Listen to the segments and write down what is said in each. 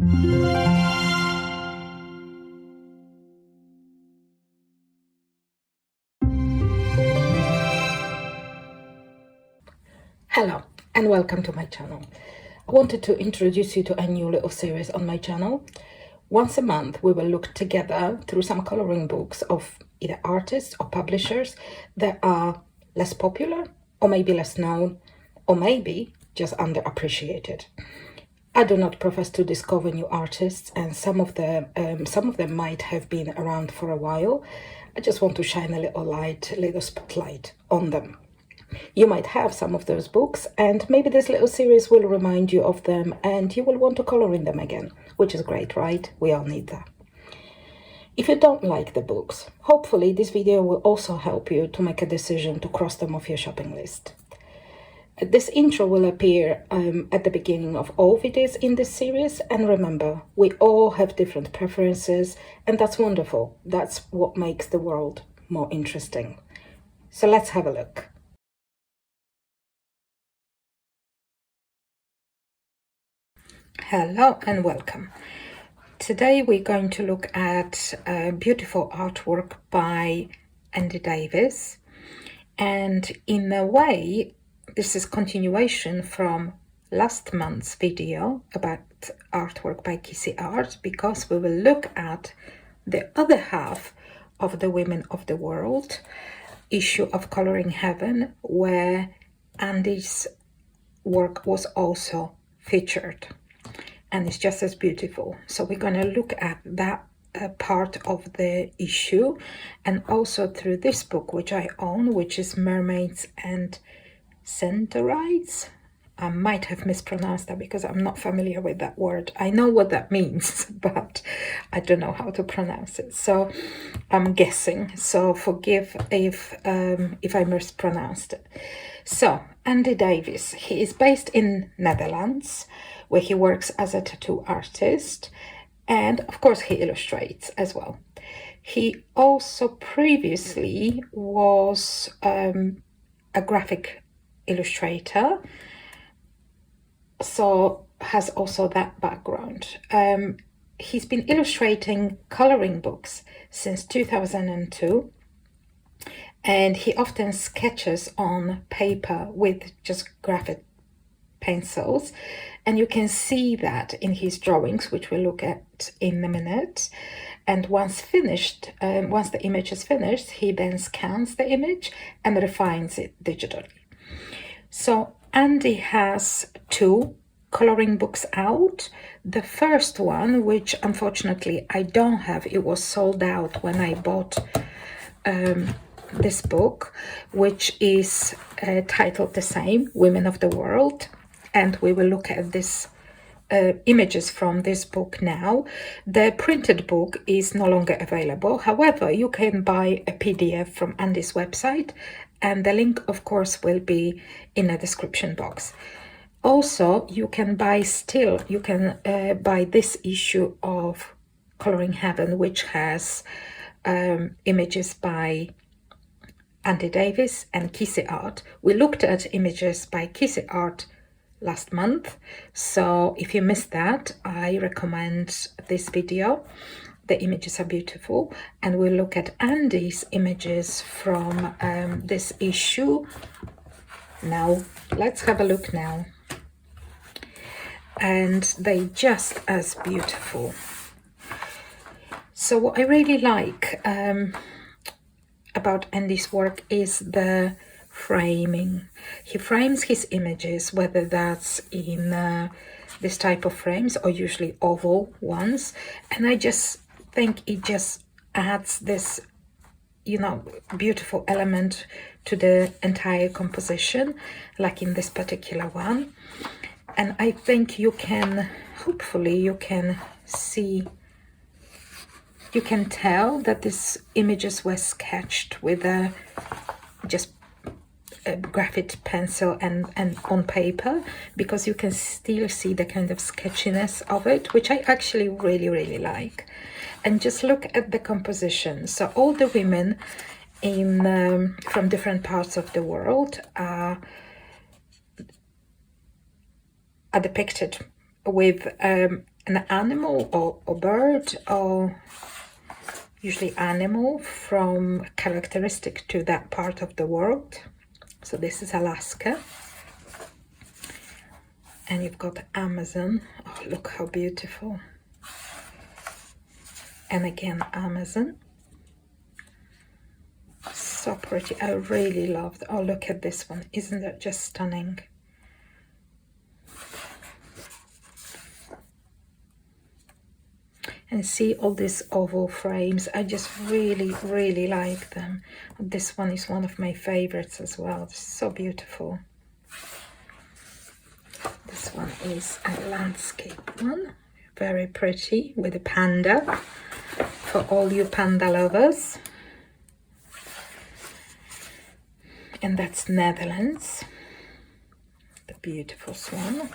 Hello and welcome to my channel. I wanted to introduce you to a new little series on my channel. Once a month we will look together through some coloring books of either artists or publishers that are less popular or maybe less known or maybe just underappreciated. I do not profess to discover new artists, and some of them might have been around for a while. I just want to shine a little spotlight on them. You might have some of those books, and maybe this little series will remind you of them and you will want to color in them again, which is great, right? We all need that. If you don't like the books, hopefully this video will also help you to make a decision to cross them off your shopping list. This intro will appear at the beginning of all videos in this series, and remember, we all have different preferences, and that's wonderful. That's what makes the world more interesting. So let's have a look. Hello and welcome. Today we're going to look at beautiful artwork by Andy Davies, and in a way this is continuation from last month's video about artwork by Kissy Art, because we will look at the other half of the Women of the World issue of Coloring Heaven, where Andy's work was also featured. And it's just as beautiful. So we're going to look at that part of the issue, and also through this book which I own, which is Mermaids and Centaurides. I might have mispronounced that because I'm not familiar with that word. I know what that means, but I don't know how to pronounce it. So I'm guessing. So forgive if I mispronounced it. So Andy Davies, he is based in Netherlands, where he works as a tattoo artist, and of course he illustrates as well. He also previously was a graphic illustrator, so has also that background. He's been illustrating coloring books since 2002, and he often sketches on paper with just graphic pencils, and you can see that in his drawings, which we'll look at in a minute. And once the image is finished, he then scans the image and refines it digitally. So Andy has 2 coloring books out. The first one, which unfortunately I don't have, it was sold out when I bought this book, which is titled the same, Women of the World. And we will look at this images from this book now. The printed book is no longer available. However, you can buy a PDF from Andy's website, and the link, of course, will be in the description box. Also, you can buy this issue of Coloring Heaven, which has images by Andy Davies and Kissy Art. We looked at images by Kissy Art last month, so if you missed that, I recommend this video. The images are beautiful, and we'll look at Andy's images from this issue. Now let's have a look now, and they just as beautiful. So what I really like about Andy's work is the framing. He frames his images, whether that's in this type of frames or usually oval ones, and I just think it just adds this, beautiful element to the entire composition, like in this particular one. And I think hopefully you can tell that these images were sketched with just a graphite pencil and on paper, because you can still see the kind of sketchiness of it, which I actually really, really like. And just look at the composition. So all the women from different parts of the world are depicted with an animal or bird, or usually animal from characteristic to that part of the world. So this is Alaska. And you've got Amazon. Oh, look how beautiful. And again, Amazon. So pretty. I really loved. Oh, look at this one. Isn't that just stunning? And see all these oval frames. I just really like them. This one is one of my favorites as well. It's so beautiful. This one is a landscape one. Very pretty with a panda. For all you panda lovers. And that's Netherlands. The beautiful swan.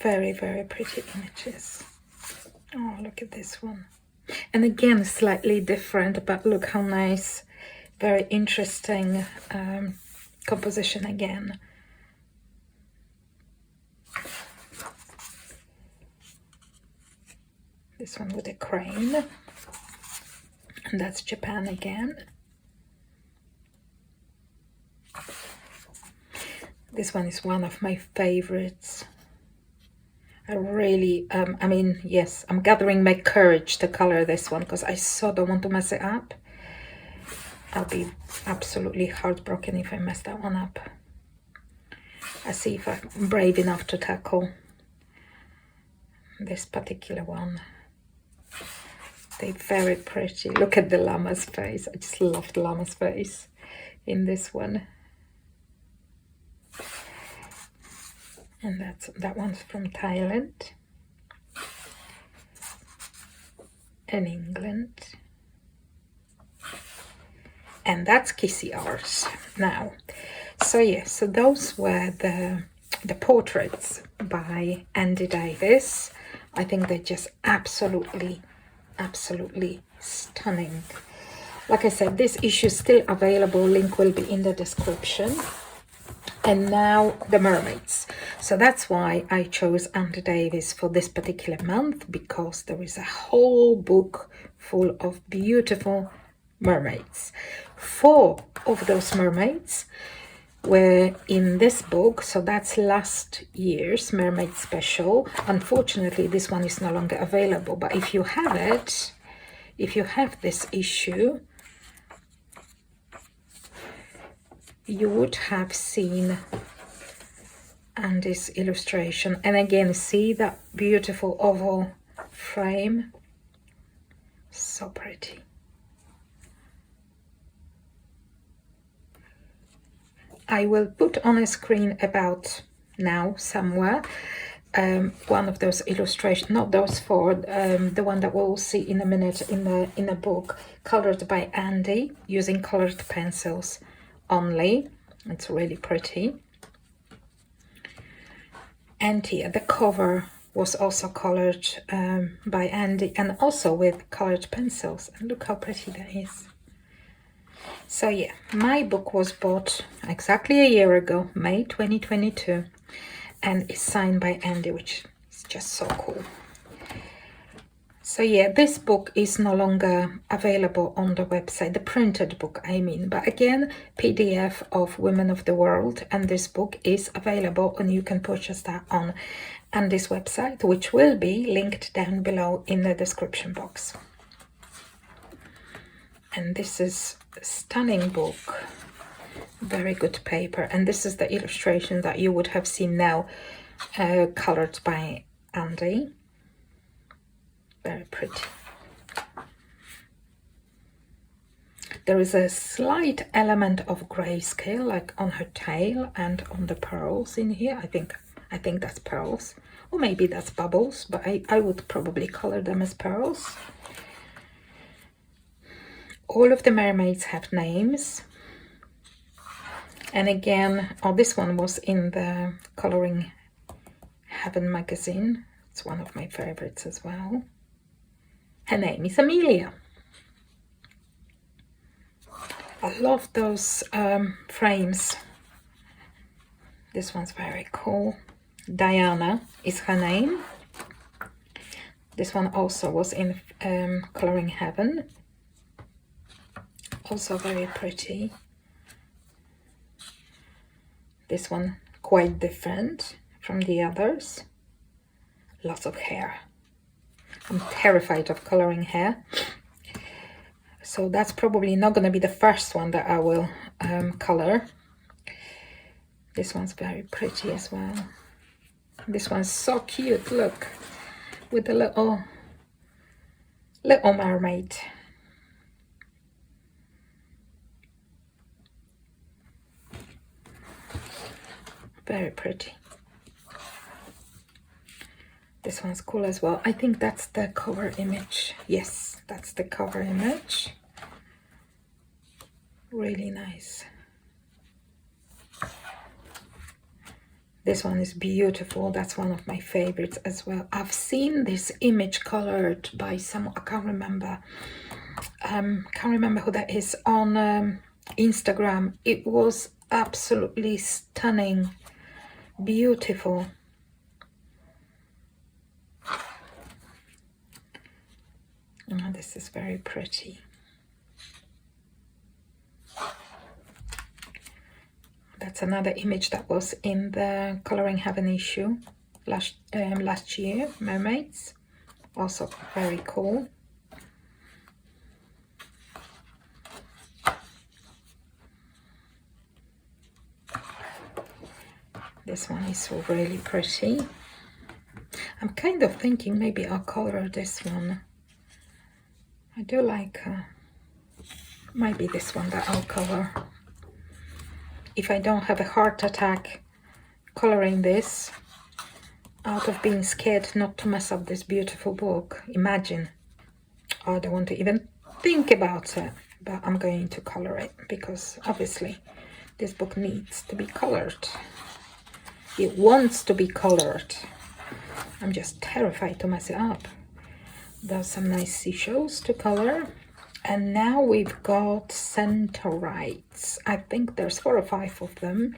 Very pretty images. Oh, look at this one. And again, slightly different, but look how nice. Very interesting composition again. This one with a crane. And that's Japan again. This one is one of my favorites. I really, I mean, yes, I'm gathering my courage to color this one because I so don't want to mess it up. I'll be absolutely heartbroken if I mess that one up. I see if I'm brave enough to tackle this particular one. They're very pretty. Look at the llama's face. I just love the llama's face in this one. And that one's from Thailand and England. And that's Kissy Arts now. So yeah, so those were the portraits by Andy Davies. I think they're just absolutely stunning. Like I said, this issue is still available. Link will be in the description. And now the mermaids. So that's why I chose Andy Davies for this particular month, because there is a whole book full of beautiful mermaids. 4 of those mermaids were in this book, so that's last year's mermaid special. Unfortunately, this one is no longer available, but if you have it, if you have this issue, you would have seen Andy's illustration. And again, see that beautiful oval frame? So pretty. I will put on a screen about now somewhere one of those illustrations, not those 4, the one that we'll see in a minute in the book, colored by Andy using colored pencils only. It's really pretty. And here the cover was also colored by Andy, and also with colored pencils, and look how pretty that is. So yeah, my book was bought exactly a year ago, May 2022, and is signed by Andy, which is just so cool. So yeah, this book is no longer available on the website, the printed book I mean, but again, PDF of Women of the World, and this book is available and you can purchase that on Andy's website, which will be linked down below in the description box. And this is a stunning book, very good paper, and this is the illustration that you would have seen now, colored by Andy. Very pretty. There is a slight element of grayscale, like on her tail and on the pearls in here. I think that's pearls, or maybe that's bubbles, but I would probably color them as pearls. All of the mermaids have names. And again, oh, this one was in the Coloring Heaven magazine. It's one of my favorites as well. Her name is Amelia. I love those frames This one's very cool. Diana is her name. This one also was in Colouring Heaven. Also very pretty. This one quite different from the others. Lots of hair. I'm terrified of colouring hair. So that's probably not going to be the first one that I will colour. This one's very pretty as well. This one's so cute, look. With the little mermaid. Very pretty. This one's cool as well. I think that's the cover image. Yes, that's the cover image. Really nice. This one is beautiful. That's one of my favorites as well. I've seen this image colored by someone, I can't remember who that is, on Instagram. It was absolutely stunning, beautiful. Oh, this is very pretty. That's another image that was in the Colouring Heaven issue last year, mermaids. Also very cool. This one is really pretty. I'm kind of thinking maybe I'll colour this one. I do like, might be this one that I'll colour. If I don't have a heart attack colouring this, out of being scared not to mess up this beautiful book. Imagine. Oh, I don't want to even think about it, but I'm going to colour it because obviously this book needs to be coloured. It wants to be coloured. I'm just terrified to mess it up. There's some nice seashells to colour. And now we've got Centaurites. I think there's 4 or 5 of them.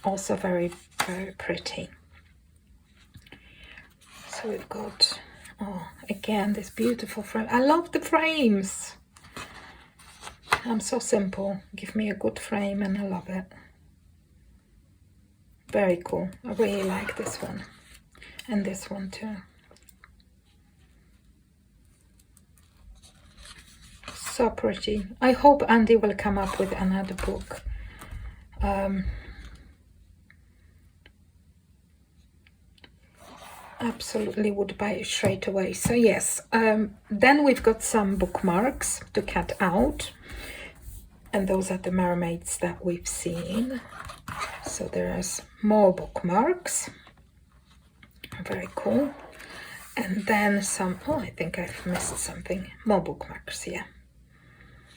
Also very, very pretty. So we've got, oh, again, this beautiful frame. I love the frames. I'm so simple. Give me a good frame and I love it. Very cool. I really like this one. And this one too. So pretty. I hope Andy will come up with another book. Absolutely would buy it straight away. So yes, then we've got some bookmarks to cut out. And those are the mermaids that we've seen. So there's more bookmarks. Very cool. And then some, oh, I think I've missed something. More bookmarks, yeah.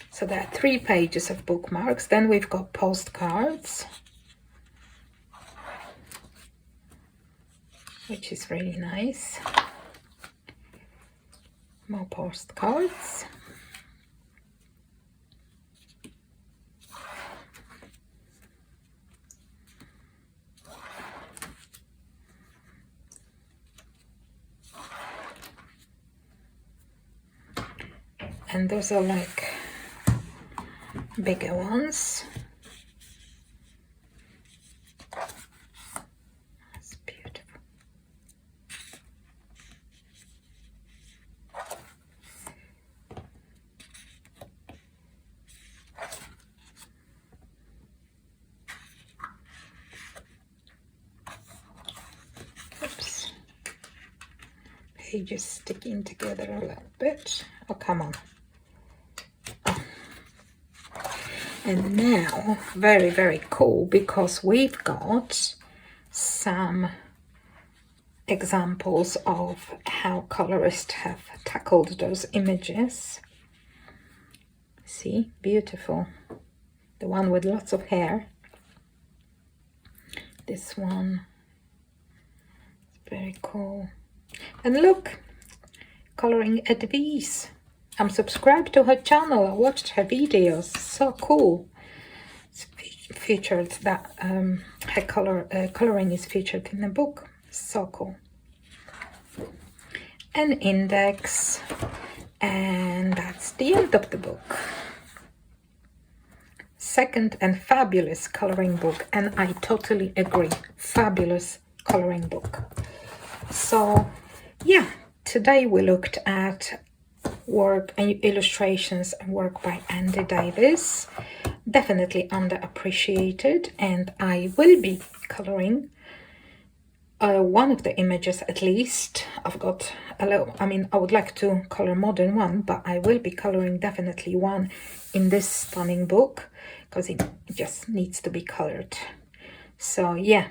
So there are 3 pages of bookmarks. Then we've got postcards, which is really nice. More postcards. And those are like bigger ones. That's beautiful. Oops. Pages sticking together a little bit. Oh, come on. And now, very, very cool, because we've got some examples of how colorists have tackled those images. See, beautiful. The one with lots of hair. This one is very cool. And look, coloring at Davies. I'm subscribed to her channel. I watched her videos. So cool. It's featured, that her coloring is featured in the book. So cool. An index, and that's the end of the book. Second and fabulous coloring book, and I totally agree, fabulous coloring book. So yeah, today we looked at work and illustrations and work by Andy Davies. Definitely underappreciated, and I will be coloring one of the images at least. I've got a little, I mean, I would like to color more than one, but I will be coloring definitely one in this stunning book because it just needs to be colored. So yeah,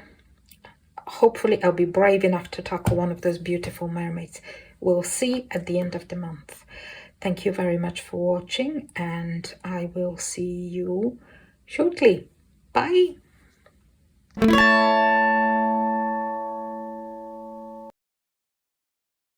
hopefully I'll be brave enough to tackle one of those beautiful mermaids. We'll see at the end of the month. Thank you very much for watching, and I will see you shortly. Bye.